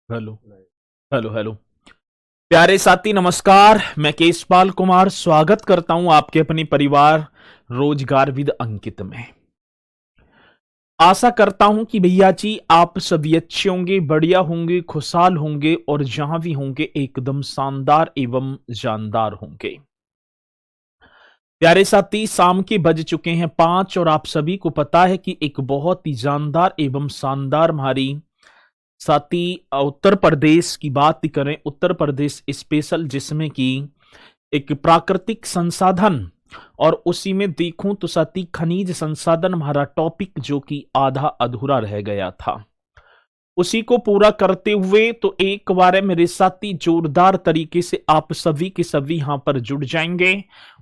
Hello hello hello. प्यारे साथी नमस्कार, मैं केशपाल कुमार स्वागत करता हूं आपके अपने परिवार रोजगार विद अंकित में। आशा करता हूं कि भैया जी आप सभी अच्छे होंगे, बढ़िया होंगे, खुशहाल होंगे और जहां भी होंगे एकदम शानदार एवं जानदार होंगे। प्यारे साथी शाम के बज चुके हैं 5 और आप सभी को पता है कि एक बहुत ही जानदार एवं शानदार हमारी साथ ही उत्तर प्रदेश की बात करें, उत्तर प्रदेश स्पेशल, जिसमें कि एक प्राकृतिक संसाधन और उसी में देखूं तो साथी खनिज संसाधन हमारा टॉपिक जो कि आधा अधूरा रह गया था, उसी को पूरा करते हुए तो एक बार मेरे साथी जोरदार तरीके से आप सभी के सभी यहां पर जुड़ जाएंगे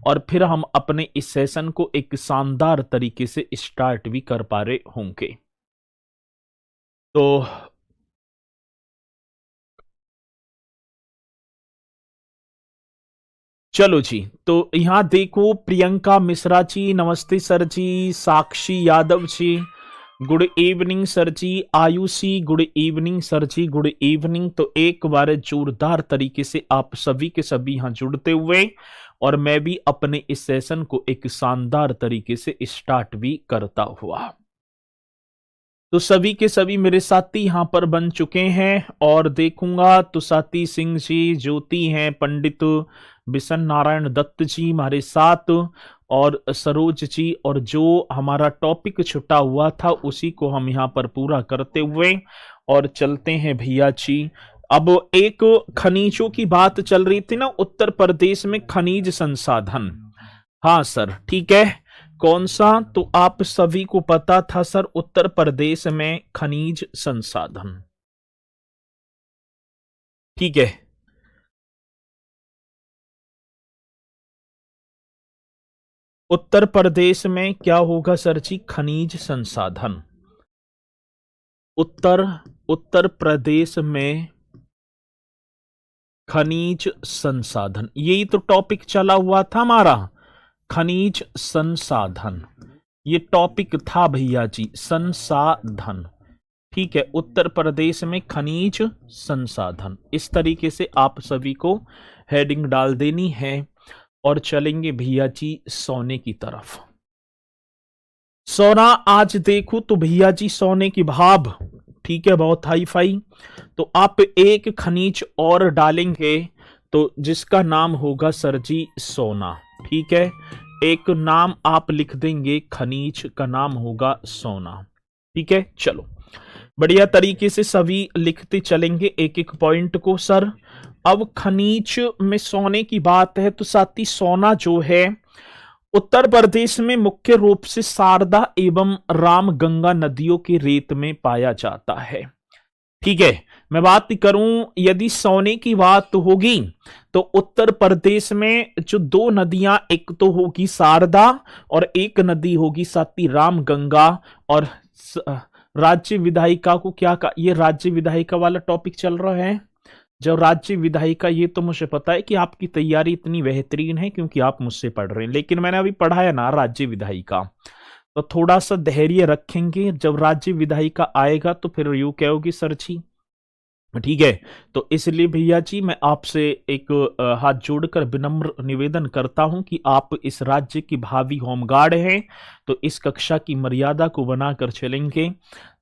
और फिर हम अपने इस सेशन को एक शानदार तरीके से स्टार्ट भी कर पा रहे होंगे। तो चलो जी, तो यहाँ देखो प्रियंका मिश्रा जी नमस्ते सर जी, साक्षी Yadav ji good evening sir जी, आयुषी गुड इवनिंग सर जी, गुड इवनिंग। तो एक बार जोरदार तरीके से आप सभी के सभी यहाँ जुड़ते हुए और मैं भी अपने इस सेशन को एक शानदार तरीके से स्टार्ट भी करता हुआ। तो सभी के सभी मेरे साथी यहाँ पर बन चुके हैं और देखूंगा तो साथी सिंह जी, ज्योति हैं, पंडित बिशन नारायण दत्त जी हमारे साथ और सरोज जी, और जो हमारा टॉपिक छुटा हुआ था उसी को हम यहाँ पर पूरा करते हुए और चलते हैं भैया जी। अब एक खनिजों की बात चल रही थी ना, उत्तर प्रदेश में खनिज संसाधन। हाँ सर, ठीक है। कौन सा? तो आप सभी को पता था सर, उत्तर प्रदेश में खनिज संसाधन। ठीक है। उत्तर प्रदेश में क्या होगा सर जी? खनिज संसाधन। उत्तर उत्तर प्रदेश में खनिज संसाधन, यही तो टॉपिक चला हुआ था हमारा, खनिज संसाधन। ये टॉपिक था भैया जी, संसाधन। ठीक है, उत्तर प्रदेश में खनिज संसाधन, इस तरीके से आप सभी को हेडिंग डाल देनी है और चलेंगे भैया जी सोने की तरफ। सोना आज देखूं तो भैया जी सोने की भाव, ठीक है, बहुत हाई फाई। तो आप एक खनिज और डालेंगे तो जिसका नाम होगा सर जी सोना। ठीक है, एक नाम आप लिख देंगे, खनिज का नाम होगा सोना। ठीक है, चलो बढ़िया तरीके से सभी लिखते चलेंगे एक एक पॉइंट को सर। अब खनिज में सोने की बात है तो साथी सोना जो है उत्तर प्रदेश में मुख्य रूप से शारदा एवं रामगंगा नदियों के रेत में पाया जाता है। ठीक है, मैं बात करूं यदि सोने की बात होगी तो उत्तर प्रदेश में जो दो नदियां, एक तो होगी शारदा और एक नदी होगी साथी रामगंगा। और राज्य विधायिका को क्या का, ये राज्य विधायिका वाला टॉपिक चल रहा है। जब राज्य विधायिका, ये तो मुझे पता है कि आपकी तैयारी इतनी बेहतरीन है क्योंकि आप मुझसे पढ़ रहे हैं, लेकिन मैंने अभी पढ़ाया ना राज्य विधायिका, तो थोड़ा सा धैर्य रखेंगे। जब राज्य विधायिका आएगा तो फिर यूं कहोगी सर जी। ठीक है, तो इसलिए भैया जी मैं आपसे एक हाथ जोड़कर विनम्र निवेदन करता हूं कि आप इस राज्य की भावी होमगार्ड हैं, तो इस कक्षा की मर्यादा को बनाकर चलेंगे।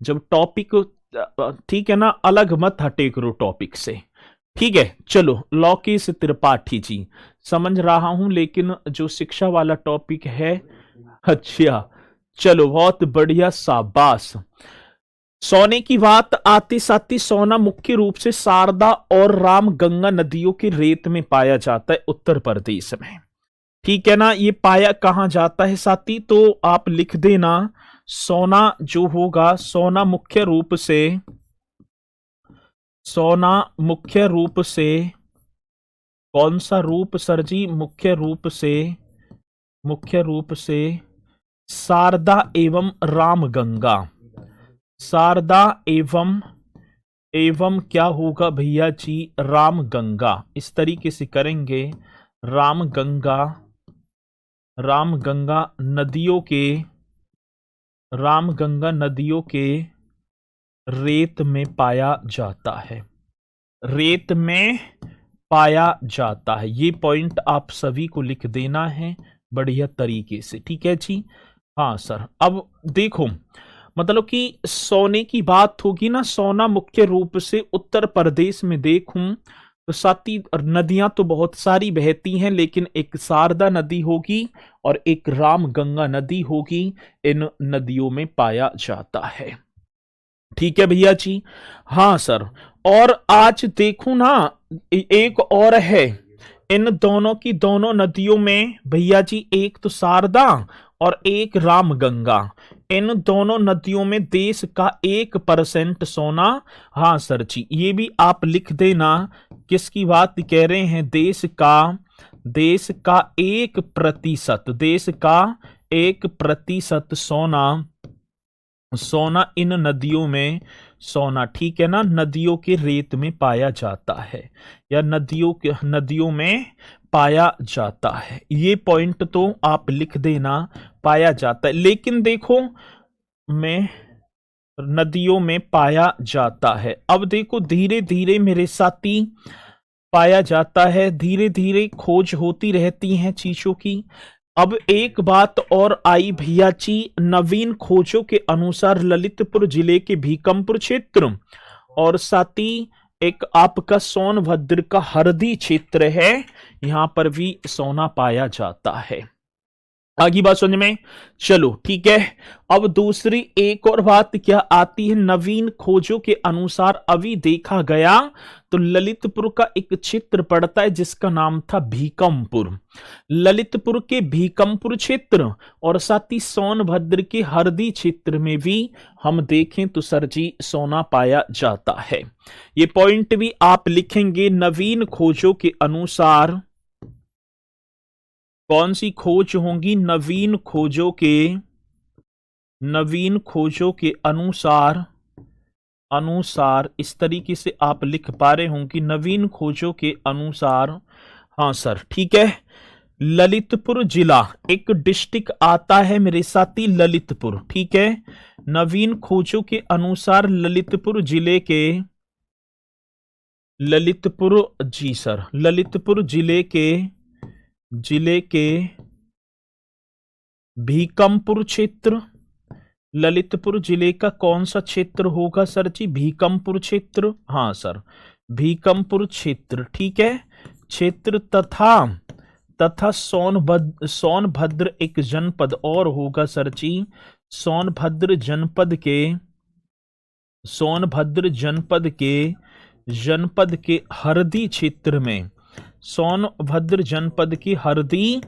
जब टॉपिक, ठीक है ना, अलग मत हटे करो टॉपिक से। ठीक है, चलो लौकेश त्रिपाठी जी, समझ रहा हूं, लेकिन जो शिक्षा वाला टॉपिक है, अच्छा चलो बहुत बढ़िया, शाबाश। सोने की बात आते साथ ही सोना मुख्य रूप से शारदा और रामगंगा नदियों की रेत में पाया जाता है उत्तर प्रदेश में। ठीक है ना, ये पाया कहां जाता है साथी? तो आप लिख देना, सोना जो होगा, सोना मुख्य रूप से, सोना मुख्य रूप से कौन सा रूप सर जी? मुख्य रूप से शारदा एवं रामगंगा, शारदा एवं क्या होगा भैया जी? रामगंगा, इस तरीके से करेंगे। रामगंगा, रामगंगा नदियों के, रामगंगा नदियों के रेत में पाया जाता है। रेत में पाया जाता है। ये पॉइंट आप सभी को लिख देना है बढ़िया तरीके से, ठीक है जी। हाँ सर, अब देखो मतलब कि सोने की बात होगी ना, सोना मुख्य रूप से उत्तर प्रदेश में देखूं तो साथी नदियां तो बहुत सारी बहती हैं, लेकिन एक शारदा नदी होगी और एक रामगंगा नदी होगी, इन नदियों में पाया जाता है। ठीक है भैया जी। हाँ सर, और आज देखूं ना एक और है, इन दोनों की दोनों नदियों में भैया जी, एक तो शारदा और एक रामगंगा, इन दोनों नदियों में देश का 1% सोना। हाँ सर जी, ये भी आप लिख देना, किसकी बात कह रहे हैं, देश का 1%, देश का 1% सोना, सोना इन नदियों में, सोना ठीक है ना, नदियों के रेत में पाया जाता है या नदियों में पाया जाता है। ये पॉइंट तो आप लिख देना, पाया जाता है। लेकिन देखो मैं नदियों में पाया जाता है, अब देखो धीरे धीरे मेरे साथी पाया जाता है, धीरे धीरे खोज होती रहती हैं चीजों की। अब एक बात और आई भैया जी, नवीन खोजों के अनुसार ललितपुर जिले के भीकमपुर क्षेत्र और साथ ही एक आपका सोनभद्र का हरदी क्षेत्र है, यहां पर भी सोना पाया जाता है। आगे बात समझ में, चलो ठीक है। अब दूसरी एक और बात क्या आती है, नवीन खोजों के अनुसार अभी देखा गया तो ललितपुर का एक क्षेत्र पड़ता है जिसका नाम था भीकमपुर, ललितपुर के भीकमपुर क्षेत्र और साथ ही सोनभद्र के हरदी क्षेत्र में भी हम देखें तो सर जी सोना पाया जाता है। ये पॉइंट भी आप लिखेंगे, नवीन खोजों के अनुसार कौन सी खोज होंगी, नवीन खोजों के अनुसार इस तरीके से आप लिख पा रहे होंगे, नवीन खोजों के अनुसार। हाँ सर ठीक है, ललितपुर जिला एक डिस्ट्रिक्ट आता है मेरे साथी, ललितपुर, ठीक है। नवीन खोजों के अनुसार ललितपुर जिले के, ललितपुर जी सर, ललितपुर जिले के भीकमपुर क्षेत्र, ललितपुर जिले का कौन सा क्षेत्र होगा सर जी, भीकमपुर क्षेत्र। हाँ सर, भीकमपुर क्षेत्र, ठीक है, क्षेत्र तथा सोनभद्र एक जनपद और होगा सर जी, सोनभद्र जनपद के हरदी क्षेत्र में, सोनभद्र जनपद के हरदी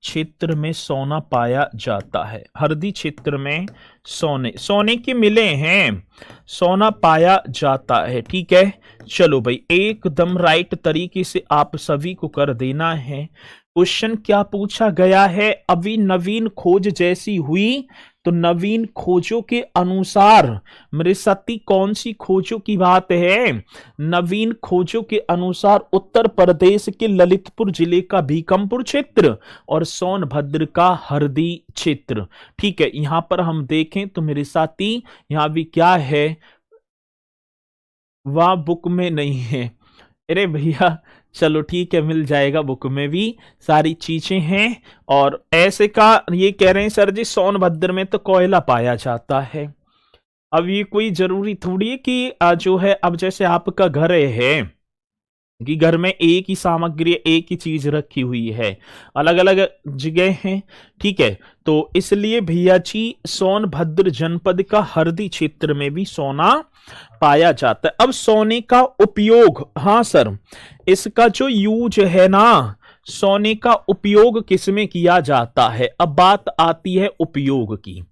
क्षेत्र में सोना पाया जाता है। हरदी क्षेत्र में सोने के मिले हैं, सोना पाया जाता है, ठीक है। चलो भाई, एकदम राइट तरीके से आप सभी को कर देना है। क्वेश्चन क्या पूछा गया है, अभी नवीन खोज जैसी हुई तो नवीन खोजों के अनुसार मेरे साथी कौन सी खोजों की बात है, नवीन खोजों के अनुसार उत्तर प्रदेश के ललितपुर जिले का भीकमपुर क्षेत्र और सोनभद्र का हरदी क्षेत्र, ठीक है। यहां पर हम देखें तो मेरे साथी यहां भी क्या है, वह बुक में नहीं है, अरे भैया चलो ठीक है, मिल जाएगा, बुक में भी सारी चीजें हैं। और ऐसे का ये कह रहे हैं सर जी सोनभद्र में तो कोयला पाया जाता है। अब ये कोई जरूरी थोड़ी है कि जो है, अब जैसे आपका घर है कि घर में एक ही सामग्री, एक ही चीज रखी हुई है, अलग अलग जगह हैं, ठीक है। तो इसलिए भैया जी सोनभद्र जनपद का हरदी क्षेत्र में भी सोना पाया जाता है। अब सोने का उपयोग, हाँ सर, इसका जो यूज है ना, सोने का उपयोग किसमें किया जाता है, अब बात आती है उपयोग की।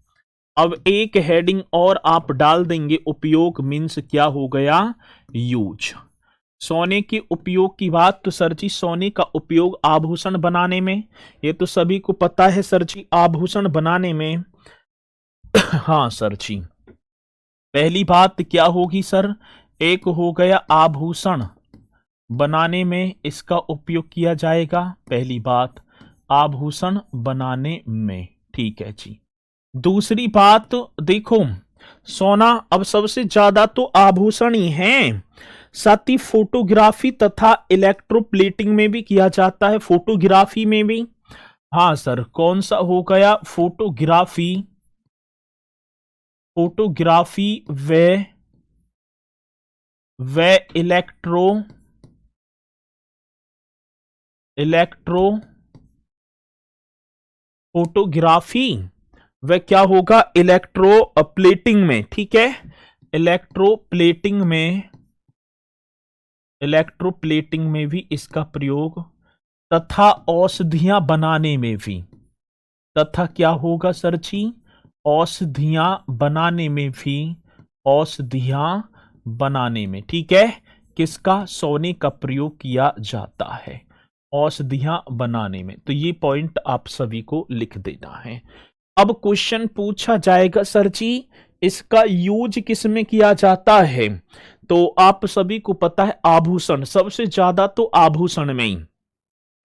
अब एक हेडिंग और आप डाल देंगे, उपयोग मीन्स क्या हो गया, यूज। सोने के उपयोग की बात तो सर जी सोने का उपयोग आभूषण बनाने में, ये तो सभी को पता है सर जी, आभूषण बनाने में। हाँ सर जी, पहली बात क्या होगी सर, एक हो गया आभूषण बनाने में इसका उपयोग किया जाएगा, पहली बात आभूषण बनाने में, ठीक है जी। दूसरी बात देखो, सोना। अब सबसे ज्यादा तो आभूषण ही है, साथ ही फोटोग्राफी तथा इलेक्ट्रोप्लेटिंग में भी किया जाता है, फोटोग्राफी में भी। हाँ सर, कौन सा हो गया? फोटोग्राफी, फोटोग्राफी व इलेक्ट्रो फोटोग्राफी वह क्या होगा? इलेक्ट्रो प्लेटिंग में, ठीक है, इलेक्ट्रोप्लेटिंग में, इलेक्ट्रोप्लेटिंग में भी इसका प्रयोग, तथा औषधियां बनाने में भी, तथा क्या होगा सर जी? औषधियां बनाने में भी, औषधियां बनाने में, ठीक है, किसका? सोने का प्रयोग किया जाता है औषधियां बनाने में। तो ये पॉइंट आप सभी को लिख देना है। अब क्वेश्चन पूछा जाएगा सर जी इसका यूज किस में किया जाता है? तो आप सभी को पता है आभूषण, सबसे ज्यादा तो आभूषण में ही,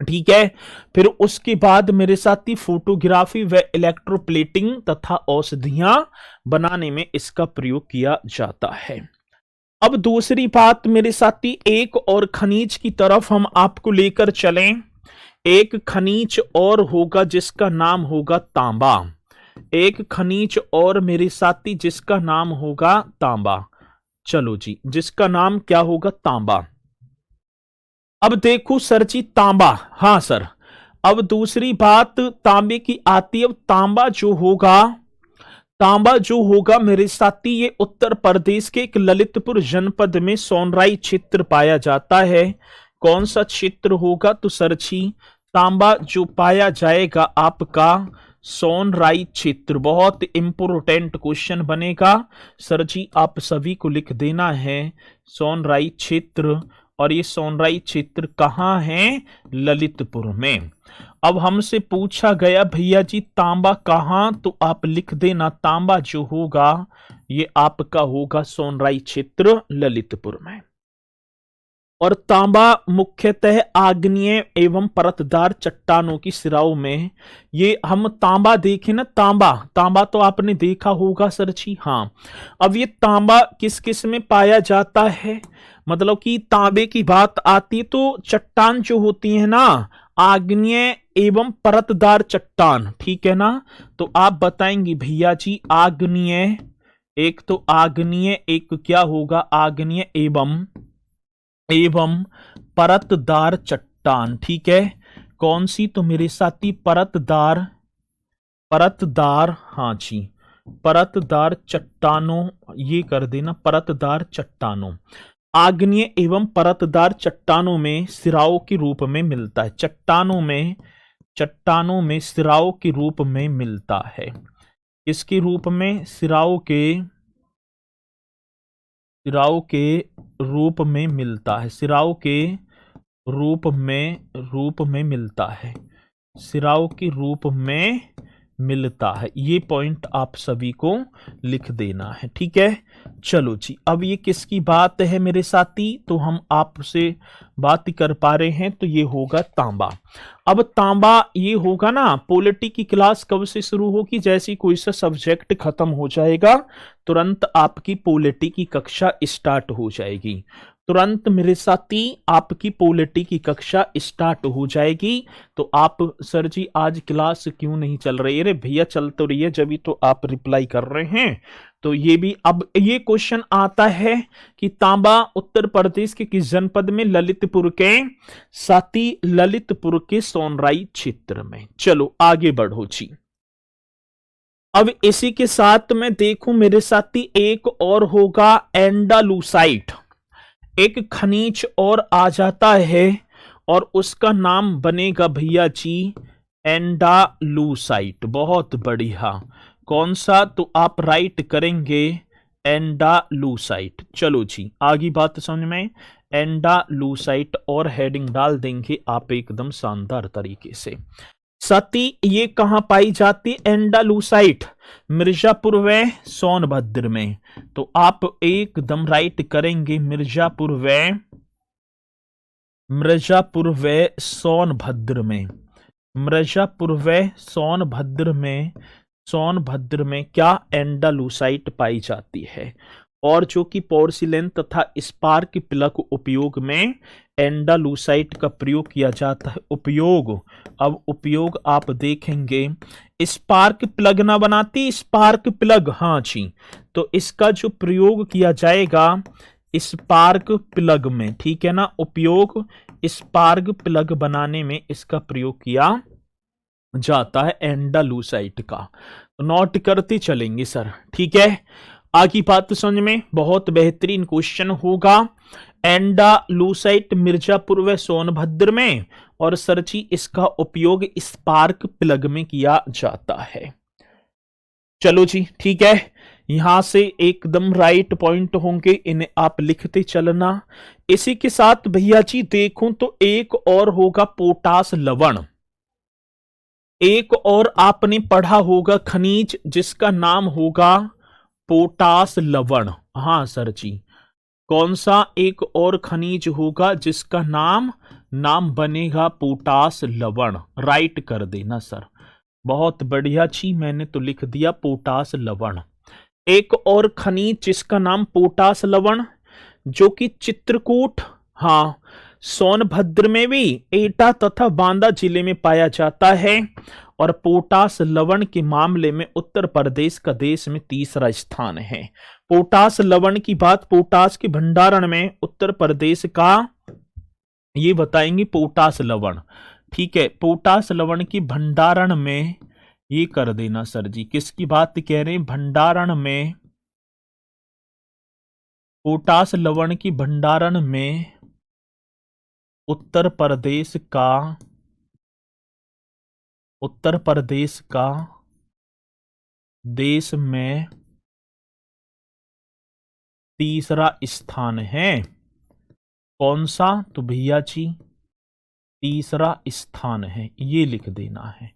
ठीक है। फिर उसके बाद मेरे साथी फोटोग्राफी व इलेक्ट्रोप्लेटिंग तथा औषधियां बनाने में इसका प्रयोग किया जाता है। अब दूसरी बात मेरे साथी, एक और खनिज की तरफ हम आपको लेकर चलें। एक खनिज और होगा जिसका नाम होगा तांबा। एक खनिज और मेरे साथी जिसका नाम होगा तांबा। चलो जी, जिसका नाम क्या होगा? तांबा। अब देखो सर जी, तांबा, हाँ सर। अब दूसरी बात तांबे की आती है। तांबा जो होगा, तांबा जो होगा मेरे साथी, ये उत्तर प्रदेश के एक ललितपुर जनपद में सोनराई क्षेत्र पाया जाता है। कौन सा क्षेत्र होगा? तो सर जी तांबा जो पाया जाएगा आपका सोनराई क्षेत्र। बहुत इंपोर्टेंट क्वेश्चन बनेगा सर जी, आप सभी को लिख देना है सोनराई क्षेत्र। और ये सोनराई क्षेत्र कहाँ है? ललितपुर में। अब हमसे पूछा गया भैया जी तांबा कहाँ, तो आप लिख देना तांबा जो होगा ये आपका होगा सोनराई क्षेत्र ललितपुर में। और तांबा मुख्यतः आग्नेय एवं परतदार चट्टानों की सिराओं में, ये हम तांबा देखें ना, तांबा, तांबा तो आपने देखा होगा सर जी। हाँ, अब ये तांबा किस किस में पाया जाता है? मतलब कि तांबे की बात आती तो चट्टान जो होती है ना, आग्नेय एवं परतदार चट्टान, ठीक है ना। तो आप बताएंगे भैया जी आग्नेय, एक तो आग्नेय, एक क्या होगा? आग्नेय एवं परतदार चट्टान, ठीक है। कौन सी? तो मेरे साथी परतदार, परतदार, हाँ जी, परतदार चट्टानों, ये कर देना परतदार चट्टानों। आग्नेय एवं परतदार चट्टानों में सिराओं के रूप में मिलता है। चट्टानों में सिराओं के रूप में मिलता है। इसके रूप में? सिराओं के रूप में मिलता है। सिराओं के रूप में मिलता है। सिराओं के रूप में मिलता है। ये पॉइंट आप सभी को लिख देना है, ठीक है। चलो जी, अब ये किसकी बात है मेरे साथी? तो हम आपसे बात कर पा रहे हैं, तो ये होगा तांबा। अब तांबा ये होगा ना, पॉलिटी की क्लास कब से शुरू होगी? जैसे कोई सा सब्जेक्ट खत्म हो जाएगा तुरंत आपकी पॉलिटी की कक्षा स्टार्ट हो जाएगी। तुरंत मेरे साथी आपकी पॉलिटी की कक्षा स्टार्ट हो जाएगी। तो आप सर जी आज क्लास क्यों नहीं चल रही? अरे भैया चल तो रही है, जब भी तो आप रिप्लाई कर रहे हैं। तो ये भी, अब ये क्वेश्चन आता है कि तांबा उत्तर प्रदेश के किस जनपद में? ललितपुर के साथी, ललितपुर के सोनराई क्षेत्र में। चलो आगे बढ़ो जी। अब इसी के साथ में देखूं मेरे साथी, एक और होगा एंडालुसाइट। एक खनिज और आ जाता है और उसका नाम बनेगा भैया जी एंडालुसाइट। बहुत बढ़िया। कौन सा? तो आप राइट करेंगे एंडालुसाइट। चलो जी, आगे बात समझ में, एंडालुसाइट और हेडिंग डाल देंगे आप एकदम शानदार तरीके से। सती ये कहां पाई जाती? एंडालुसाइट मिर्जापुर व सोनभद्र में। तो आप एकदम राइट करेंगे मिर्जापुर व सोनभद्र में। मिर्जापुर व सोनभद्र में सोनभद्र में क्या एंडालूसाइट पाई जाती है? और जो कि पोर्सिलेन तथा स्पार्क प्लग उपयोग में एंडालूसाइट का प्रयोग किया जाता है। अब उपयोग आप देखेंगे, स्पार्क प्लग ना बनाती, स्पार्क प्लग, हाँ जी, तो इसका जो प्रयोग किया जाएगा स्पार्क प्लग में, ठीक है ना, उपयोग स्पार्क प्लग बनाने में इसका प्रयोग किया जाता है एंडालूसाइट का। नोट करते चलेंगे सर, ठीक है। आगे बात समझ में, बहुत बेहतरीन क्वेश्चन होगा। एंडालूसाइट मिर्जापुर व सोनभद्र में, और सर जी इसका उपयोग स्पार्क प्लग में किया जाता है। चलो जी, ठीक है, यहां से एकदम राइट पॉइंट होंगे, इन्हें आप लिखते चलना। इसी के साथ भैया जी देखूं तो एक और होगा पोटास लवण। एक और आपने पढ़ा होगा खनिज जिसका नाम होगा पोटास लवण। हाँ सर जी, कौन सा एक और खनिज होगा जिसका नाम बनेगा पोटास लवण? राइट कर देना सर, बहुत बढ़िया जी, मैंने तो लिख दिया पोटास लवण। एक और खनिज जिसका नाम पोटास लवण, जो कि चित्रकूट, हाँ, सोनभद्र में भी, एटा तथा बांदा जिले में पाया जाता है। और पोटास लवण के मामले में उत्तर प्रदेश का देश में तीसरा स्थान है। पोटास लवण की बात, पोटास के भंडारण में उत्तर प्रदेश का, ये बताएंगे पोटास लवण, ठीक है। पोटास लवण की भंडारण में, ये कर देना सर जी, किसकी बात कह रहे हैं? भंडारण में, पोटास लवण की भंडारण में उत्तर प्रदेश का देश में तीसरा स्थान है। कौन सा? तो भैया जी तीसरा स्थान है, ये लिख देना है।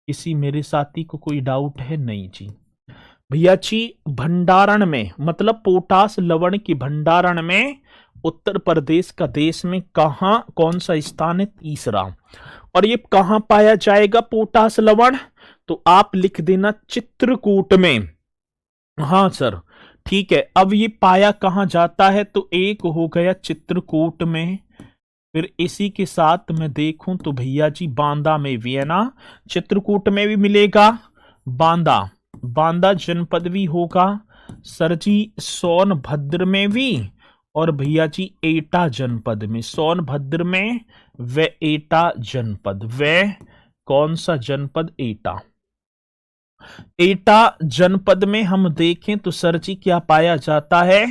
किसी मेरे साथी को कोई डाउट है? नहीं जी। भैया जी भंडारण में, मतलब पोटास लवण की भंडारण में उत्तर प्रदेश का देश में कहां, कौन सा स्थान है? तीसरा। और ये कहां पाया जाएगा पोटास लवण? तो आप लिख देना चित्रकूट में। हाँ सर, ठीक है। अब ये पाया कहां जाता है? तो एक हो गया चित्रकूट में, फिर इसी के साथ मैं देखूं तो भैया जी बांदा में भी है ना, चित्रकूट में भी मिलेगा, बांदा जनपद भी होगा सर जी, सोनभद्र में भी, और भैया जी एटा जनपद में, सोनभद्र में व एटा जनपद, व कौन सा जनपद? एटा जनपद में हम देखें तो सर जी क्या पाया जाता है?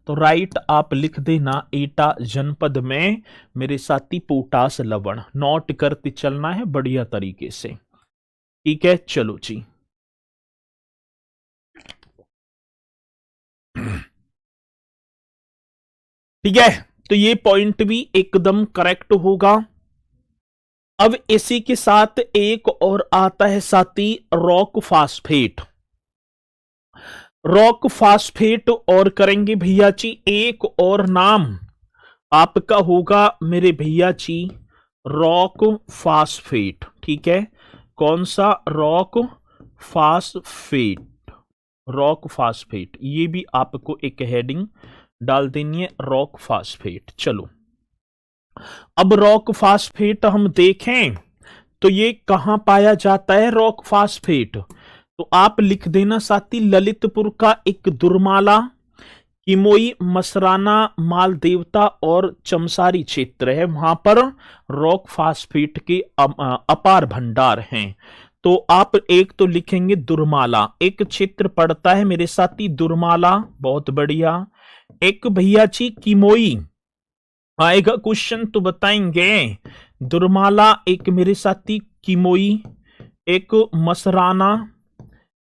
तो राइट आप लिख देना, एटा जनपद में मेरे साथी पोटास लवण। नोट करते चलना है बढ़िया तरीके से, ठीक है। चलो जी, ठीक है, तो ये पॉइंट भी एकदम करेक्ट होगा। अब इसी के साथ एक और आता है साथी, रॉक फास्फेट। रॉक फास्फेट और करेंगे भैया जी, एक और नाम आपका होगा मेरे भैया जी रॉक फास्फेट, ठीक है। कौन सा? रॉक फास्फेट, रॉक फास्फेट, ये भी आपको एक हेडिंग डाल देनी है, रॉक फास्फेट। चलो, अब रॉक फास्फेट हम देखें तो ये कहां पाया जाता है रॉक फास्फेट? तो आप लिख देना साथी, ललितपुर का एक दुर्माला, किमोई, मसराना, मालदेवता और चमसारी क्षेत्र है, वहां पर रॉक फास्फेट के अपार भंडार हैं। तो आप एक तो लिखेंगे दुर्माला, एक क्षेत्र पड़ता है मेरे साथी दुर्माला, बहुत बढ़िया। एक भैया जी किमोई आएगा क्वेश्चन तो बताएंगे, दुर्माला एक मेरे साथी किमोई, एक मसराना,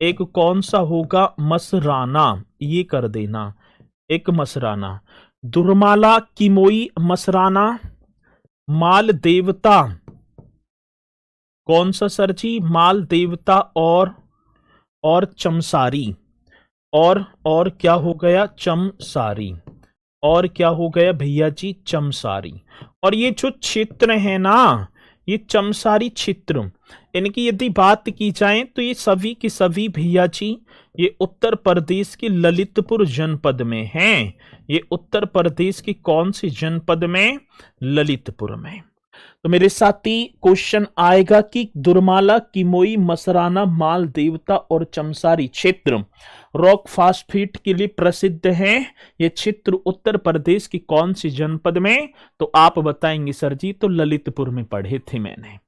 एक कौन सा होगा? मसराना, ये कर देना, एक मसराना, दुर्माला, किमोई, मसराना, माल देवता, कौन सा सर जी? माल देवता और चमसारी, और क्या हो गया? चमसारी, और क्या हो गया भैया जी? चमसारी। और ये जो क्षेत्र है ना, ये चमसारी क्षेत्र, इनकी यदि बात की जाए तो ये सभी के सभी भैया जी ये उत्तर प्रदेश के ललितपुर जनपद में हैं। ये उत्तर प्रदेश के कौन से जनपद में? ललितपुर में। तो मेरे साथी क्वेश्चन आएगा कि दुर्माला, किमोई, मसराना, माल देवता और चमसारी क्षेत्र रॉक फास्फेट के लिए प्रसिद्ध हैं। ये क्षेत्र उत्तर प्रदेश की कौन सी जनपद में? तो आप बताएंगे सर जी तो ललितपुर में पढ़े थे मैंने।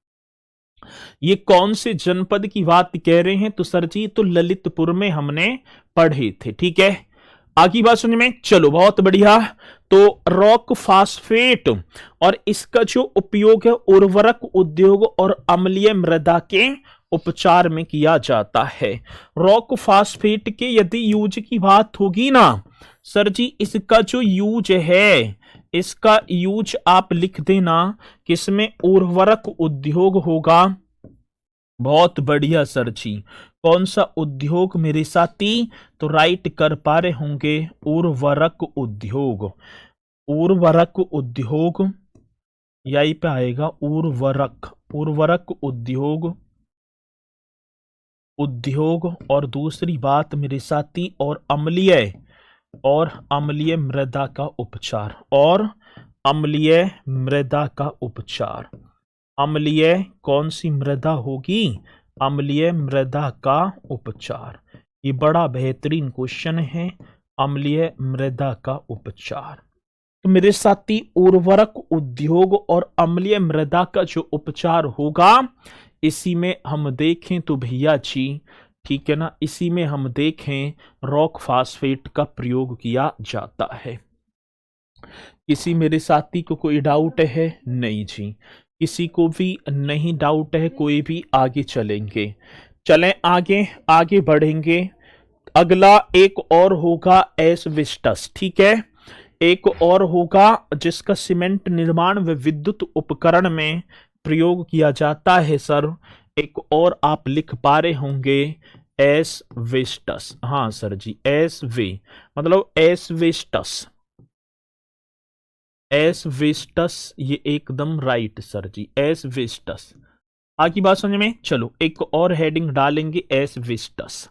ये कौन से जनपद की बात कह रहे हैं? तो सर जी तो ललितपुर में हमने पढ़े थे। ठीक है, आगे बात सुनने में, चलो बहुत बढ़िया। तो रॉक फास्फेट और इसका जो उपयोग है उर्वरक उद्योग और अम्लीय मृदा के उपचार में किया जाता है। रॉक फास्फेट के यदि यूज की बात होगी ना सर जी, इसका जो यूज है, इसका यूज आप लिख देना किसमें? उर्वरक उद्योग होगा। बहुत बढ़िया सर जी, कौन सा उद्योग मेरे साथी? तो राइट कर पा रहे होंगे, उर्वरक उद्योग। उर्वरक उद्योग यहीं पे आएगा, उर्वरक उद्योग। और दूसरी बात मेरे साथी, और अम्लीय मृदा का उपचार, और अम्लीय मृदा का उपचार। अम्लीय कौन सी मृदा होगी? अम्लीय मृदा का उपचार। ये बड़ा बेहतरीन क्वेश्चन है, अम्लीय मृदा का उपचार। तो मेरे साथी उर्वरक उद्योग और अम्लीय मृदा का जो उपचार होगा, इसी में हम देखें तो भैया जी, ठीक है ना, इसी में हम देखें रॉक फास्फेट का प्रयोग किया जाता है। किसी मेरे साथी को कोई डाउट है? नहीं जी, किसी को भी नहीं डाउट है, कोई भी आगे चलेंगे। चलें आगे बढ़ेंगे। अगला एक और होगा एस्बेस्टस। ठीक है, एक और होगा जिसका सीमेंट निर्माण व विद्युत उपकरण में प्रयोग किया जाता है सर। एक और आप लिख पा रहे होंगे, एस्बेस्टस। हाँ सर जी, मतलब एस्बेस्टस। एस्बेस्टस, ये एकदम राइट सर जी, एस्बेस्टस। आगे बात समझ में, चलो एक और हेडिंग डालेंगे, एस्बेस्टस।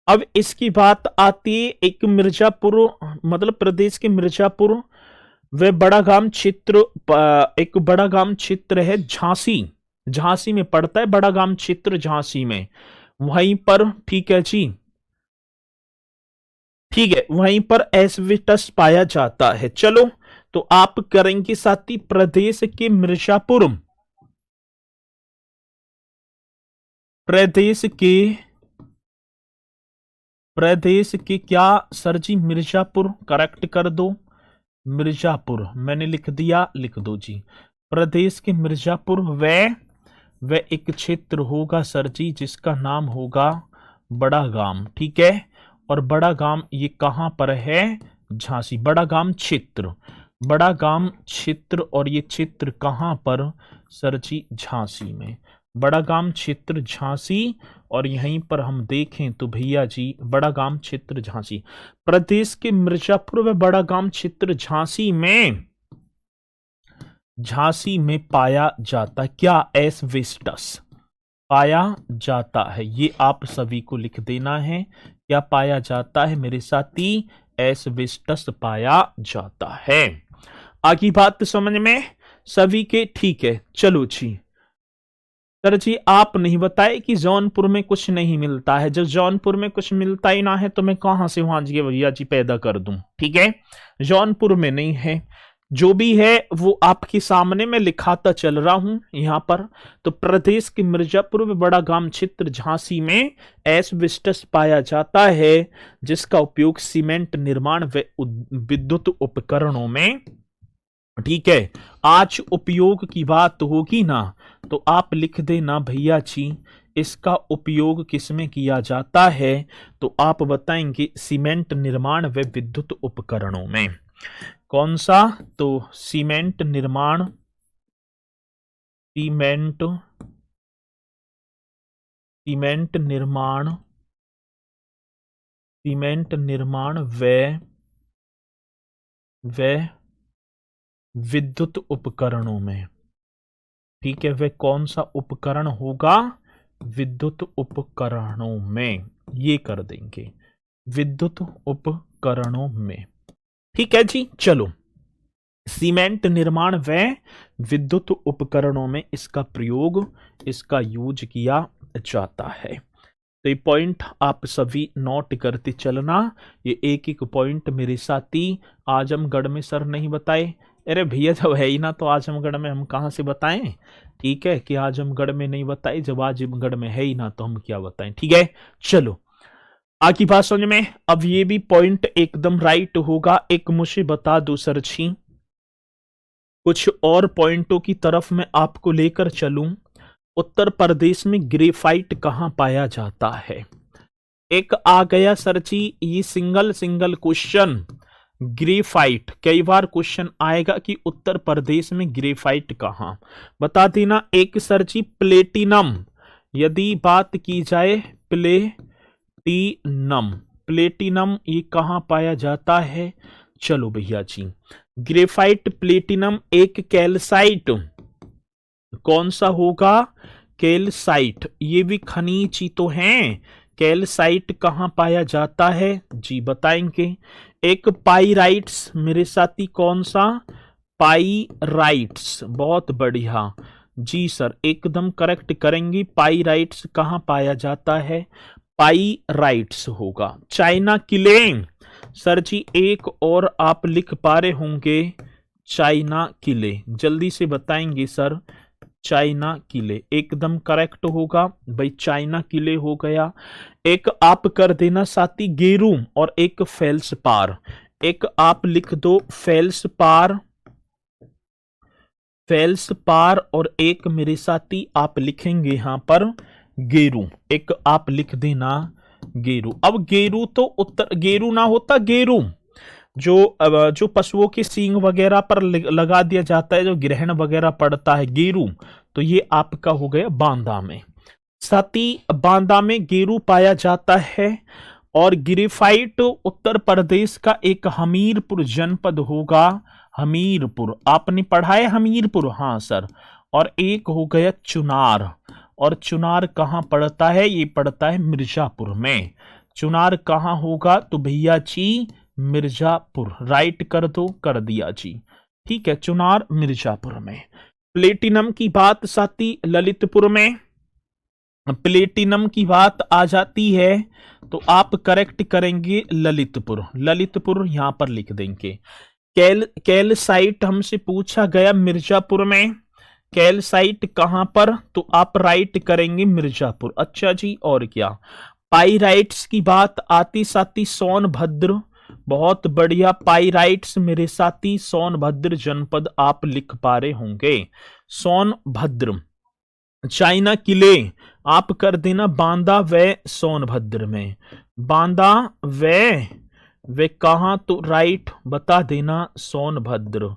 अब इसकी बात आती है एक मिर्जापुर, मतलब प्रदेश के मिर्जापुर व बड़ागाम क्षेत्र, एक बड़ागाम क्षेत्र है झांसी में पड़ता है बड़ागाम क्षेत्र, झांसी में, वहीं पर, ठीक है जी, ठीक है, वहीं पर एस्बेस्टस पाया जाता है। चलो तो आप करेंगे साथी प्रदेश के मिर्जापुर, प्रदेश के क्या सर जी? मिर्जापुर, करेक्ट कर दो, मिर्जापुर मैंने लिख दिया, लिख दो जी। प्रदेश के मिर्जापुर व एक क्षेत्र होगा सर जी जिसका नाम होगा बड़ागाम। ठीक है, और बड़ागाम ये कहां पर है? झांसी। बड़ागाम क्षेत्र, और ये क्षेत्र कहां पर सर जी? झांसी में। बड़ागाम क्षेत्र झांसी, और यहीं पर हम देखें तो भैया जी बड़ागाम क्षेत्र झांसी। प्रदेश के मिर्जापुर व बड़ागाम क्षेत्र झांसी में पाया जाता क्या? एस्बेस्टस पाया जाता है। ये आप सभी को लिख देना है, क्या पाया जाता है मेरे साथी? एस्बेस्टस पाया जाता है। आगे बात समझ में सभी के? ठीक है, चलो जी। सर जी आप नहीं बताए कि जौनपुर में कुछ नहीं मिलता है। जब जौनपुर में कुछ मिलता ही ना है तो मैं कहां से वहां जी भैया जी पैदा कर दूं? ठीक है, जौनपुर में नहीं है, जो भी है वो आपके सामने मैं लिखाता चल रहा हूं यहां पर। तो प्रदेश के मिर्जापुर में बड़ागाम क्षेत्र झांसी में एस्बेस्टस पाया जाता है, जिसका उपयोग सीमेंट निर्माण व विद्युत उपकरणों में, ठीक है, आज उपयोग की बात होगी ना तो आप लिख देना भैया जी इसका उपयोग किसमें किया जाता है? तो आप बताएंगे सीमेंट निर्माण व विद्युत उपकरणों में। कौन सा? तो सीमेंट निर्माण, सीमेंट निर्माण व विद्युत उपकरणों में। ठीक है, वह कौन सा उपकरण होगा विद्युत उपकरणों में, ये कर देंगे विद्युत उपकरणों में। ठीक है जी, चलो। सीमेंट निर्माण व विद्युत उपकरणों में इसका प्रयोग, इसका यूज किया जाता है। तो ये पॉइंट आप सभी नोट करते चलना। ये एक एक पॉइंट मेरे साथी आजमगढ़ में सर नहीं बताए। अरे भैया, जब है ही ना तो आजमगढ़ में हम कहाँ से बताएं। ठीक है, कि आजमगढ़ में नहीं बताए, जब आजमगढ़ में है ही ना तो हम क्या बताएं। ठीक है, चलो आगे बात समझ में। अब ये भी पॉइंट एकदम राइट होगा। एक मुझे बता दो सर जी, कुछ और पॉइंटों की तरफ मैं आपको लेकर चलूं। उत्तर प्रदेश में ग्रेफाइट कहां पाया जाता है? एक आ गया सर जी, ये सिंगल सिंगल क्वेश्चन ग्रेफाइट। कई बार क्वेश्चन आएगा कि उत्तर प्रदेश में ग्रेफाइट कहां, बता देना। एक सर जी प्लेटिनम, यदि बात की जाए प्लेटिनम, प्लेटिनम ये कहां पाया जाता है? चलो भैया जी, ग्रेफाइट प्लेटिनम एक कैल्साइट, कौन सा होगा? कैल्साइट। ये भी खनिज ही तो हैं। कैल्साइट कहां पाया जाता है जी, बताएंगे। एक पाइराइट्स मेरे साथी, कौन सा? पाइराइट्स, बहुत बढ़िया जी सर, एकदम करेक्ट करेंगे। पाइराइट्स कहां पाया जाता है? पाइराइट्स होगा। चाइना किले, सर जी एक और आप लिख पा रहे होंगे, चाइना किले, जल्दी से बताएंगे सर। चाइना किले एकदम करेक्ट होगा भाई, चाइना किले हो गया। एक आप कर देना साथी गेरूम और एक फेल्सपार। एक आप लिख दो फेल्सपार, फेल्सपार, और एक मेरे साथी आप लिखेंगे यहां पर गेरू। एक आप लिख देना गेरू। अब गेरू तो उत्तर, गेरू ना होता गेरू, जो पशुओं के सींग वगैरह पर लगा दिया जाता है, जो ग्रहण वगैरह पड़ता है, गेरू। तो ये आपका हो गया बांदा में। साथी बांदा में गेरू पाया जाता है। और ग्रेफाइट उत्तर प्रदेश का एक हमीरपुर जनपद होगा। हमीरपुर आपने पढ़ा है, हमीरपुर, हाँ सर। और एक हो गया चुनार। और चुनार कहाँ पड़ता है? ये पड़ता है मिर्जापुर में। चुनार कहाँ होगा? तो भैया जी मिर्जापुर, राइट कर दो, कर दिया जी। ठीक है, चुनार मिर्जापुर में। प्लेटिनम की बात साथी ललितपुर में, प्लेटिनम की बात आ जाती है तो आप करेक्ट करेंगे ललितपुर। ललितपुर यहां पर लिख देंगे। कैलसाइट हमसे पूछा गया मिर्जापुर में, कैलसाइट कहां पर? तो आप राइट करेंगे मिर्जापुर। अच्छा जी, और क्या? पाइराइट्स की बात आती साथी सोनभद्र, बहुत बढ़िया। पाइराइट्स मेरे साथी सोनभद्र जनपद आप लिख पा रहे होंगे, सोनभद्र। चाइना किले आप कर देना बांदा व सोनभद्र में। बांदा वे कहा? तो राइट बता देना सोनभद्र।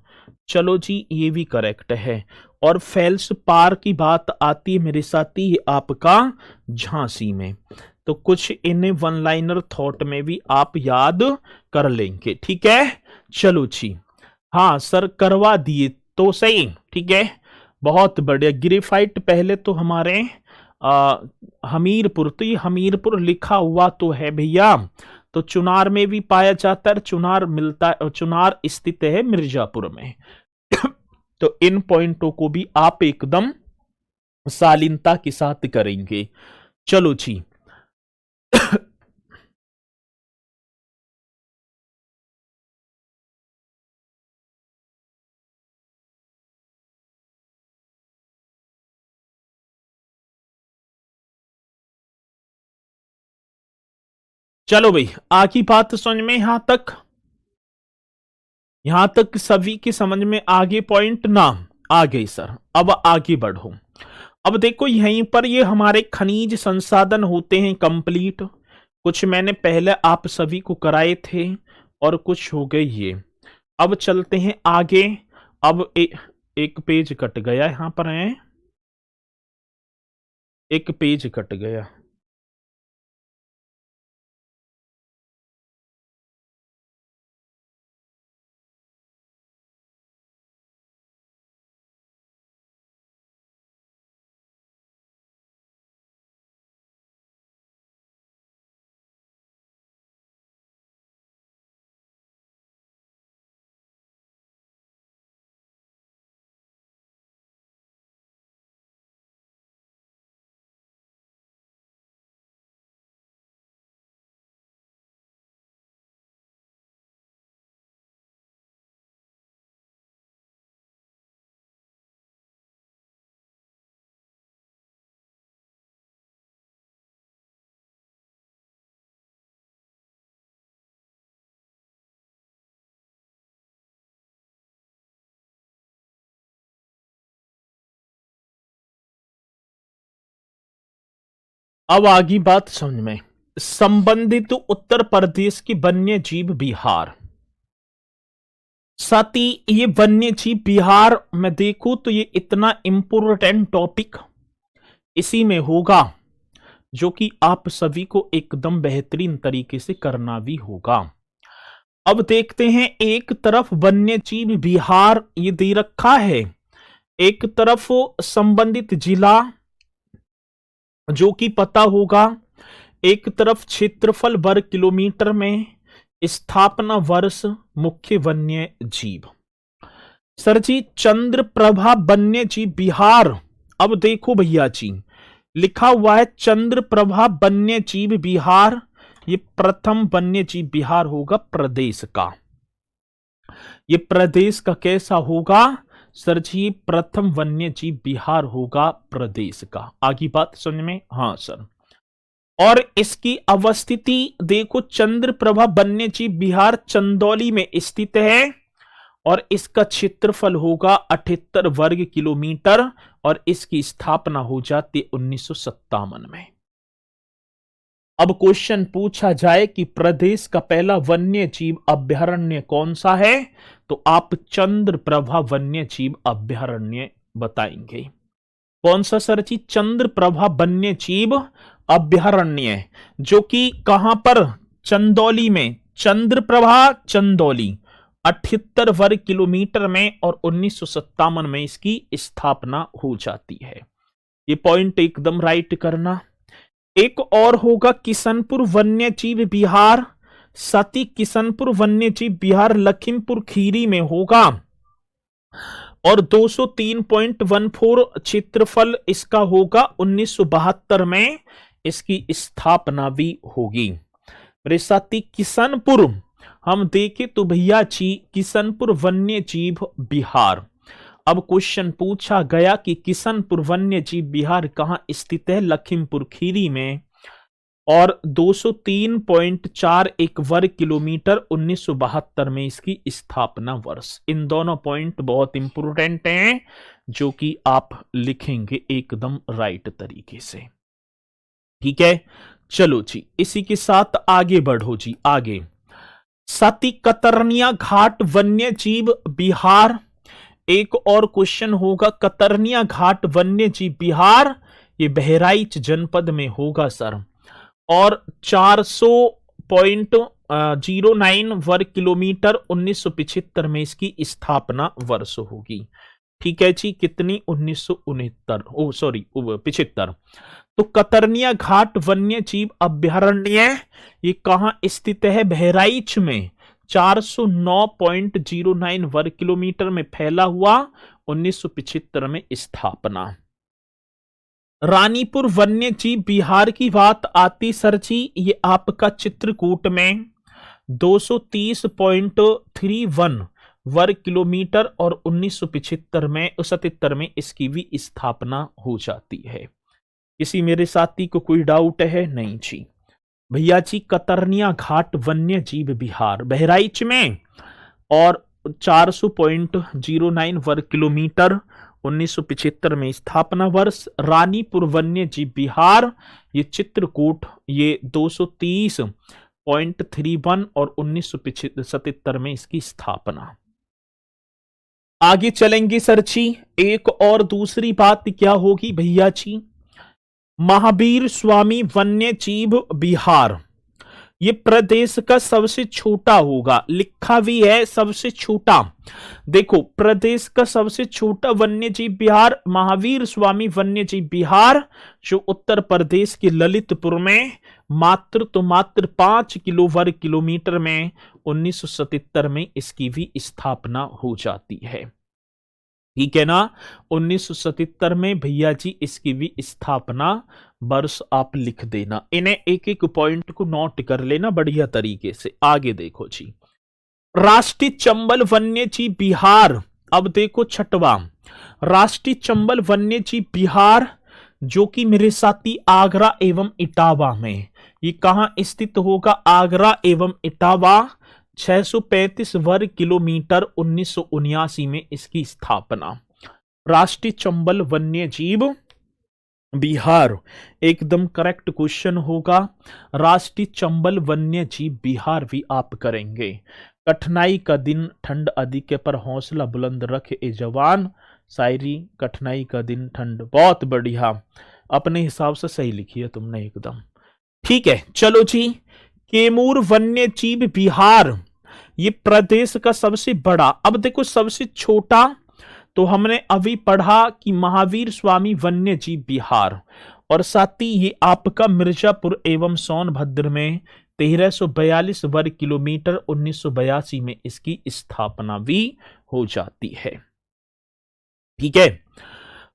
चलो जी, ये भी करेक्ट है। और फेल्स पार की बात आती है मेरे साथी आपका झांसी में। तो कुछ इन्हें वन लाइनर थॉट में भी आप याद कर लेंगे। ठीक है, चलो जी। हाँ सर, करवा दिए तो सही। ठीक है, बहुत बढ़िया। ग्रेफाइट पहले तो हमारे आ, हमीरपुर, तो ये हमीरपुर लिखा हुआ तो है भैया। तो चुनार में भी पाया जाता है, चुनार मिलता, चुनार स्थित है मिर्जापुर में। तो इन पॉइंटों को भी आप एकदम शालीनता के साथ करेंगे। चलो जी। चलो भाई, आखिरी बात समझ में यहां तक? यहां तक सभी के समझ में आगे पॉइंट ना? आ गई सर। अब आगे बढ़ो। अब देखो यहीं पर ये हमारे खनिज संसाधन होते हैं कंप्लीट। कुछ मैंने पहले आप सभी को कराए थे और कुछ हो गए ये। अब चलते हैं आगे। अब एक पेज कट गया यहां पर है, एक पेज कट गया। अब आगे बात समझ में। संबंधित उत्तर प्रदेश की वन्य जीव बिहार। साथ ही ये वन्य जीव बिहार में देखूं तो ये इतना इंपोर्टेंट टॉपिक इसी में होगा जो कि आप सभी को एकदम बेहतरीन तरीके से करना भी होगा। अब देखते हैं, एक तरफ वन्य जीव बिहार ये दे रखा है, एक तरफ संबंधित जिला जो कि पता होगा, एक तरफ क्षेत्रफल वर्ग किलोमीटर में, स्थापना वर्ष, मुख्य वन्य जीव। सर जी चंद्रप्रभा वन्य जीव बिहार, अब देखो भैया जी लिखा हुआ है चंद्रप्रभा वन्य जीव बिहार, ये प्रथम वन्य जीव बिहार होगा प्रदेश का। ये प्रदेश का कैसा होगा सर जी? प्रथम वन्य जीव बिहार होगा प्रदेश का। आगे बात समझ में? हाँ सर। और इसकी अवस्थिति देखो, चंद्रप्रभा वन्य जीव बिहार चंदौली में स्थित है और इसका क्षेत्रफल होगा 78 वर्ग किलोमीटर और इसकी स्थापना हो जाती 1957 में। अब क्वेश्चन पूछा जाए कि प्रदेश का पहला वन्य जीव अभयारण्य कौन सा है, तो आप चंद्रप्रभा वन्य जीव अभयारण्य बताएंगे। कौन सा सर जी? चंद्रप्रभा वन्य जीव अभयारण्य, जो कि कहां पर? चंदौली में। चंद्रप्रभा चंदौली 78 वर्ग किलोमीटर में और 1957 में इसकी स्थापना हो जाती है। ये पॉइंट एकदम राइट करना। एक और होगा किशनपुर वन्य जीव बिहार, सती किशनपुर वन्य जीव बिहार लखीमपुर खीरी में होगा और 203.14 क्षेत्रफल इसका होगा। 1972 में इसकी स्थापना भी होगी। मेरे साथी किशनपुर हम देखें तो भैया जी किशनपुर वन्य जीव बिहार। अब क्वेश्चन पूछा गया कि किशनपुर वन्य जीव बिहार कहां स्थित है? लखीमपुर खीरी में और 203.41 वर्ग किलोमीटर, 1972 में इसकी स्थापना वर्ष। इन दोनों पॉइंट बहुत इंपोर्टेंट हैं जो कि आप लिखेंगे एकदम राइट तरीके से। ठीक है, चलो जी इसी के साथ आगे बढ़ो जी। आगे सती कतरनिया घाट वन्य जीव बिहार, एक और क्वेश्चन होगा। कतरनिया घाट वन्य जीव बिहार ये बहराइच जनपद में होगा सर और 400.09 वर्ग किलोमीटर, 1975 में इसकी स्थापना वर्ष होगी। ठीक है जी, कितनी? 75। तो कतरनिया घाट वन्य जीव अभयारण्य ये कहां स्थित है? बहराइच में। 409.09 वर्ग किलोमीटर में फैला हुआ, 1975 में स्थापना। रानीपुर वन्य जीव बिहार की बात आती सर जी, ये आपका चित्रकूट में 230.31 वर्ग किलोमीटर और 1975 में इसकी भी स्थापना हो जाती है। किसी मेरे साथी को कोई डाउट है? नहीं जी भैया जी। कतरनिया घाट वन्य जीव बिहार बहराइच में और 400.09 वर्ग किलोमीटर, 1975 में स्थापना वर्ष। रानीपुर वन्य जीव बिहार ये चित्रकूट, ये 230.31 और 1977 में इसकी स्थापना। आगे चलेंगे सर जी। एक और दूसरी बात क्या होगी भैया जी? महावीर स्वामी वन्य जीव बिहार ये प्रदेश का सबसे छोटा होगा, लिखा भी है सबसे छोटा। देखो प्रदेश का सबसे छोटा वन्य जीव बिहार महावीर स्वामी वन्य जीव बिहार, जो उत्तर प्रदेश के ललितपुर में मात्र 5 किलो वर्ग किलोमीटर में 1977 में इसकी भी स्थापना हो जाती है। ठीक है ना, 1977 में भैया जी इसकी भी स्थापना वर्ष आप लिख देना। इन्हें एक एक पॉइंट को नोट कर लेना बढ़िया तरीके से। आगे देखो जी, राष्ट्रीय चंबल वन्य जीव बिहार। अब देखो छठवां राष्ट्रीय चंबल वन्य जीव बिहार, जो कि मेरे साथी आगरा एवं इटावा में। ये कहां स्थित होगा? आगरा एवं इटावा। 635 वर्ग किलोमीटर, 1979 में इसकी स्थापना। राष्ट्रीय चंबल वन्य जीव बिहार एकदम करेक्ट क्वेश्चन होगा। राष्ट्रीय चंबल वन्य जीव बिहार भी आप करेंगे। कठिनाई का दिन ठंड अधिक है पर हौसला बुलंद रखे ए जवान। शायरी कठिनाई का दिन ठंड, बहुत बढ़िया, अपने हिसाब से सही लिखी है तुमने एकदम। ठीक है चलो जी, कैमूर वन्य जीव बिहार ये प्रदेश का सबसे बड़ा, अब देखो सबसे छोटा तो हमने अभी पढ़ा कि महावीर स्वामी वन्य जीव बिहार, और साथ ही ये आपका मिर्जापुर एवं सोनभद्र में 1342 वर्ग किलोमीटर 1982 में इसकी स्थापना भी हो जाती है। ठीक है,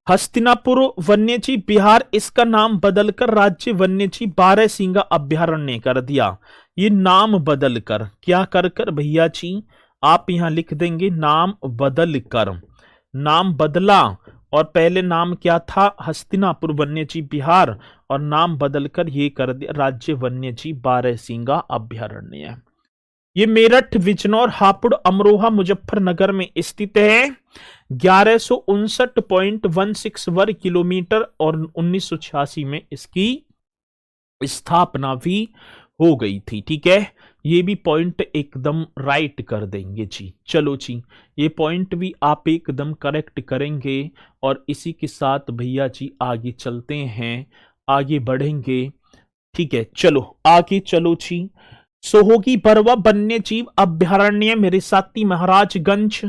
हस्तिनापुर वन्यजीव बिहार इसका नाम बदलकर राज्य वन्यजीव बारहसिंगा अभ्यारण्य कर दिया। ये नाम बदलकर क्या कर कर भैया जी, आप यहां लिख देंगे नाम बदल कर, नाम बदला, और पहले नाम क्या था हस्तिनापुर वन्यजीव बिहार, और नाम बदलकर ये कर दिया राज्य वन्यजीव बारहसिंगा अभ्यारण्य। ये मेरठ, बिजनौर, हापुड़, अमरोहा, मुजफ्फरनगर में स्थित है। 1159.16 वर्ग किलोमीटर और 1986 में इसकी स्थापना भी हो गई थी। ठीक है, ये भी पॉइंट एकदम राइट कर देंगे जी। चलो जी, ये पॉइंट भी आप एकदम करेक्ट करेंगे, और इसी के साथ भैया जी आगे चलते हैं, आगे बढ़ेंगे। ठीक है चलो आगे चलो जी। सोहोगी बरवा वन्य जीव अभ्यारण्य मेरे साथी महाराजगंज,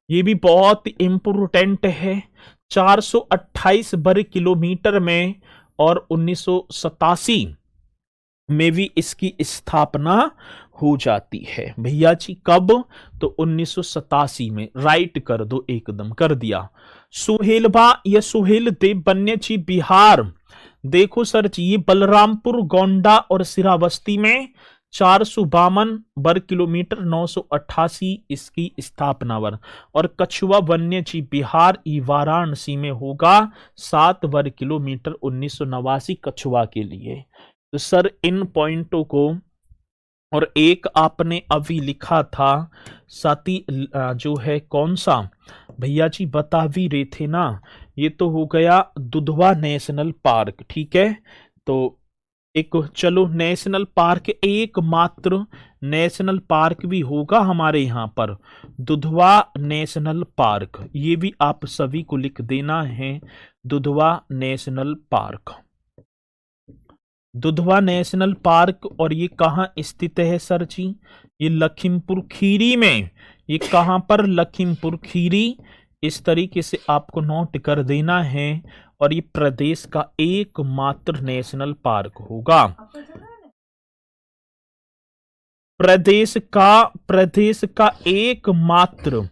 ये भी बहुत इंपोर्टेंट है। 428 वर्ग किलोमीटर में और 1987 में भी इसकी स्थापना हो जाती है। भैया जी कब, तो 1987 में, राइट कर दो एकदम, कर दिया। सुहेलबा या सुहेल देव वन्य जीव बिहार, देखो सर जी ये बलरामपुर, गोंडा और सिरावस्ती में 452 वर्ग किलोमीटर 988 इसकी स्थापना वर, और कछुआ वन्य जीव बिहार ये वाराणसी में होगा 7 वर्ग किलोमीटर 1989 कछुआ के लिए। तो सर इन पॉइंटों को, और एक आपने अभी लिखा था साथी जो है कौन सा भैया जी बता भी रहे थे ना, ये तो हो गया दुधवा नेशनल पार्क। ठीक है, तो एक चलो नेशनल पार्क, एकमात्र नेशनल पार्क भी होगा हमारे यहाँ पर, दुधवा नेशनल पार्क, ये भी आप सभी को लिख देना है। Dudhwa national park, Dudhwa national park, और ये कहाँ स्थित है सर जी, ये लखीमपुर खीरी में। ये कहाँ पर, लखीमपुर खीरी, इस तरीके से आपको नोट कर देना है, और ये प्रदेश का एकमात्र नेशनल पार्क होगा। प्रदेश का एकमात्र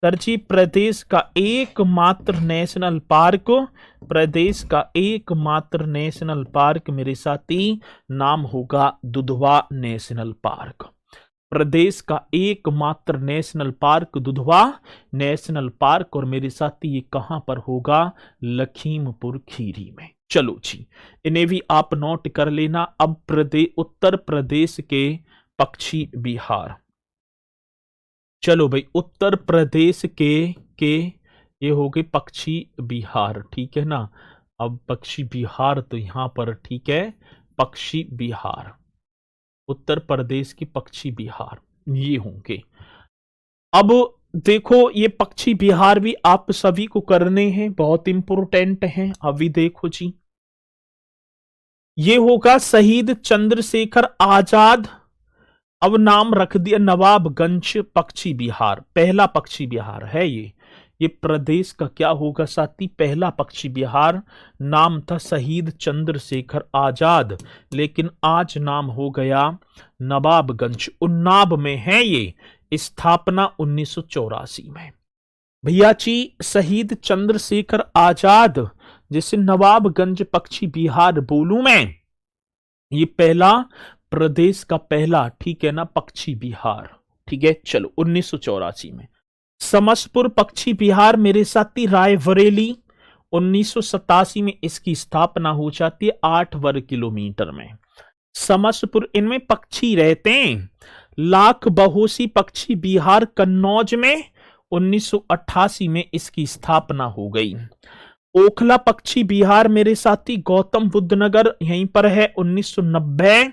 सर जी, प्रदेश का एकमात्र नेशनल पार्क, प्रदेश का एकमात्र नेशनल पार्क मेरे साथी नाम होगा दुधवा नेशनल पार्क। प्रदेश का एकमात्र national park Dudhwa national park, और मेरे साथी ये कहां पर होगा, लखीमपुर खीरी में। चलो जी, इन्हें भी आप नोट कर लेना। अब उत्तर प्रदेश के पक्षी बिहार, चलो भाई उत्तर प्रदेश के ये हो गए पक्षी बिहार। ठीक है ना, अब पक्षी बिहार तो यहां पर, ठीक है, पक्षी बिहार, उत्तर प्रदेश की पक्षी बिहार ये होंगे। अब देखो ये पक्षी बिहार भी आप सभी को करने हैं, बहुत इंपोर्टेंट हैं। अभी देखो जी, ये होगा शहीद चंद्रशेखर आजाद, अब नाम रख दिया नवाबगंज पक्षी बिहार, पहला पक्षी बिहार है ये प्रदेश का क्या होगा साथी, पहला पक्षी बिहार। नाम था शहीद चंद्रशेखर आजाद, लेकिन आज नाम हो गया नवाबगंज, उन्नाव में है ये, स्थापना 1984 में। भैया जी शहीद चंद्रशेखर आजाद जिसे नवाबगंज पक्षी बिहार बोलूं मैं, ये पहला प्रदेश का पहला, ठीक है ना, पक्षी बिहार। ठीक है चलो 1984 में। समसपुर पक्षी बिहार मेरे साथी रायबरेली, 1987 में इसकी स्थापना हो जाती है 8 वर्ग किलोमीटर में। समसपुर, इनमें पक्षी रहते हैं। लाख बहोसी पक्षी बिहार कन्नौज में, 1988 में इसकी स्थापना हो गई। ओखला पक्षी बिहार मेरे साथी गौतम बुद्ध नगर यहीं पर है 1990।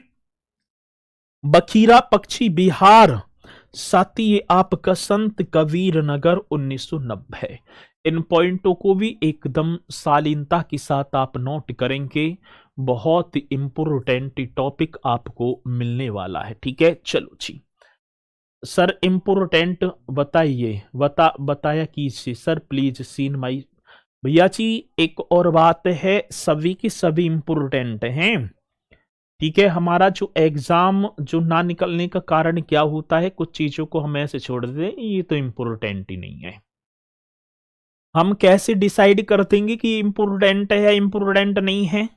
बखीरा पक्षी बिहार साथी ये आपका संत कबीर नगर 1990। इन पॉइंटों को भी एकदम शालीनता के साथ आप नोट करेंगे, बहुत इंपोर्टेंट टॉपिक आपको मिलने वाला है। ठीक है, चलो जी सर, इंपोर्टेंट बताइए, बताया कीजिए सर प्लीज सीन माई। भैया जी एक और बात है, सभी की सभी इंपोर्टेंट हैं। ठीक है, हमारा जो एग्जाम जो ना निकलने का कारण क्या होता है, कुछ चीजों को हम ऐसे छोड़ देते हैं, ये तो इंपोर्टेंट ही नहीं है। हम कैसे डिसाइड कर देंगे कि इंपोर्टेंट है या इंपोर्टेंट नहीं है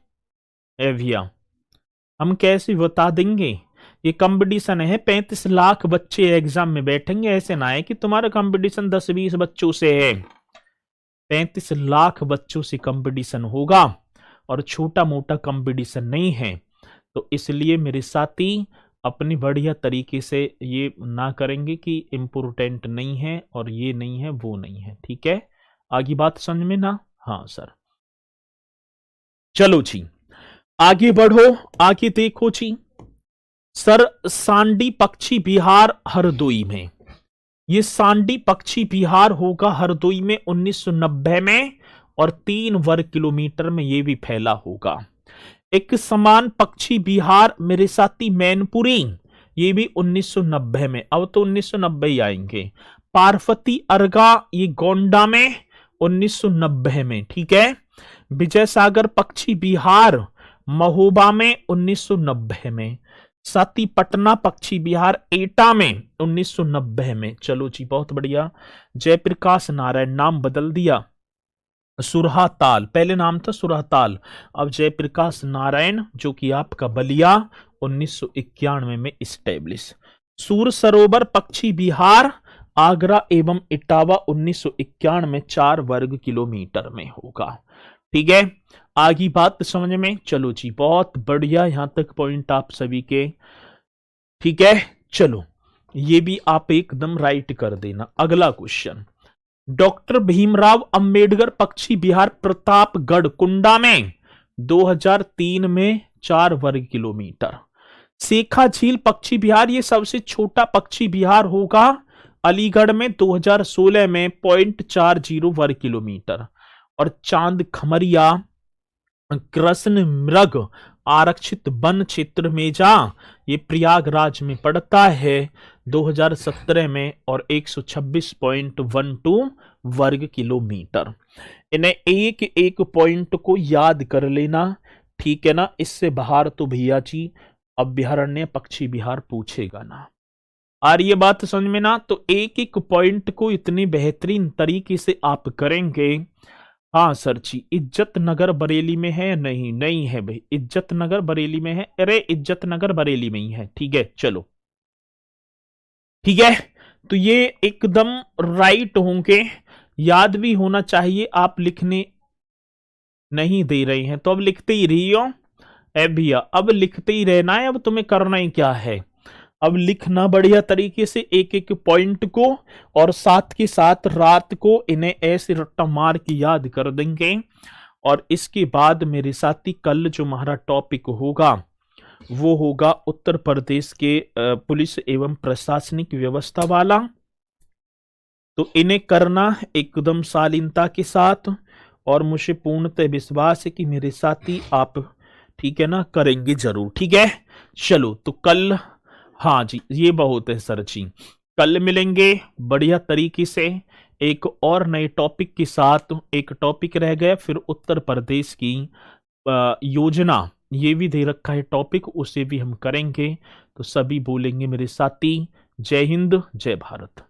भैया, हम कैसे बता देंगे? ये कंपटीशन है, 35 लाख बच्चे एग्जाम में बैठेंगे, ऐसे ना है कि तुम्हारा कंपटीशन 10-20 बच्चों से है। 35 लाख बच्चों से कंपटीशन होगा और छोटा मोटा कंपटीशन नहीं है। तो इसलिए मेरे साथी अपनी बढ़िया तरीके से ये ना करेंगे कि इम्पोर्टेंट नहीं है और ये नहीं है वो नहीं है। ठीक है, आगे बात समझ में ना? हाँ सर, चलो जी आगे बढ़ो, आगे देखो जी सर, सांडी पक्षी बिहार हरदोई में, ये सांडी पक्षी बिहार होगा हरदोई में 1990 में और 3 वर्ग किलोमीटर में ये भी फैला होगा। एक समान पक्षी बिहार मेरे साथी मैनपुरी, ये भी 1990 में, अब तो 1990 ही आएंगे। पार्वती अर्गा ये गोंडा में 1990 में। ठीक है, विजय सागर पक्षी बिहार महोबा में 1990 में। साथी पटना पक्षी बिहार एटा में 1990 में। चलो जी बहुत बढ़िया। जयप्रकाश नारायण नाम बदल दिया, सुरहाताल, पहले नाम था सुरहाताल, अब जयप्रकाश नारायण जो कि आपका बलिया 1991 में स्टैब्लिश। सूर सरोवर पक्षी बिहार आगरा एवं इटावा 1991 में 4 वर्ग किलोमीटर में होगा। ठीक है, आगे बात समझ में? चलो जी बहुत बढ़िया, यहां तक पॉइंट आप सभी के। ठीक है, चलो ये भी आप एकदम राइट कर देना। अगला क्वेश्चन, डॉक्टर भीमराव अंबेडकर पक्षी बिहार प्रतापगढ़ कुंडा में 2003 में 4 वर्ग किलोमीटर। शेखा झील पक्षी बिहार ये सबसे छोटा पक्षी बिहार होगा अलीगढ़ में 2016 में 0.40 वर्ग किलोमीटर। और चांद खमरिया कृष्ण मृग आरक्षित वन क्षेत्र में जा, ये प्रयागराज में पड़ता है 2017 में और 126.12 वर्ग किलोमीटर। इन्हें एक एक पॉइंट को याद कर लेना। ठीक है ना, इससे बाहर तो भैया जी अभ्यारण्य पक्षी बिहार पूछेगा ना। और ये बात समझ में ना? तो एक एक पॉइंट को इतनी बेहतरीन तरीके से आप करेंगे। हाँ सर जी, इज्जत नगर बरेली में है? नहीं, नहीं है भाई, इज्जत नगर बरेली में है। अरे इज्जत नगर बरेली में ही है। ठीक है, चलो ठीक है, तो ये एकदम राइट होंगे, याद भी होना चाहिए। आप लिखने नहीं दे रहे हैं तो अब लिखते ही रही हो। भैया अब लिखते ही रहना है, अब तुम्हें करना ही क्या है, अब लिखना बढ़िया तरीके से एक एक पॉइंट को, और साथ के साथ रात को इन्हें ऐसे रट्टा मार के याद कर देंगे। और इसके बाद मेरे साथी कल जो हमारा टॉपिक होगा वो होगा उत्तर प्रदेश के पुलिस एवं प्रशासनिक व्यवस्था वाला। तो इन्हें करना एकदम शालीनता के साथ, और मुझे पूर्णतः विश्वास है कि मेरे साथी आप ठीक है ना करेंगे जरूर। ठीक है, चलो तो कल, हाँ जी ये बहुत है सर जी, कल मिलेंगे बढ़िया तरीके से एक और नए टॉपिक के साथ। एक टॉपिक रह गया फिर उत्तर प्रदेश की योजना, ये भी दे रखा है टॉपिक, उसे भी हम करेंगे। तो सभी बोलेंगे मेरे साथी जय हिंद जय भारत।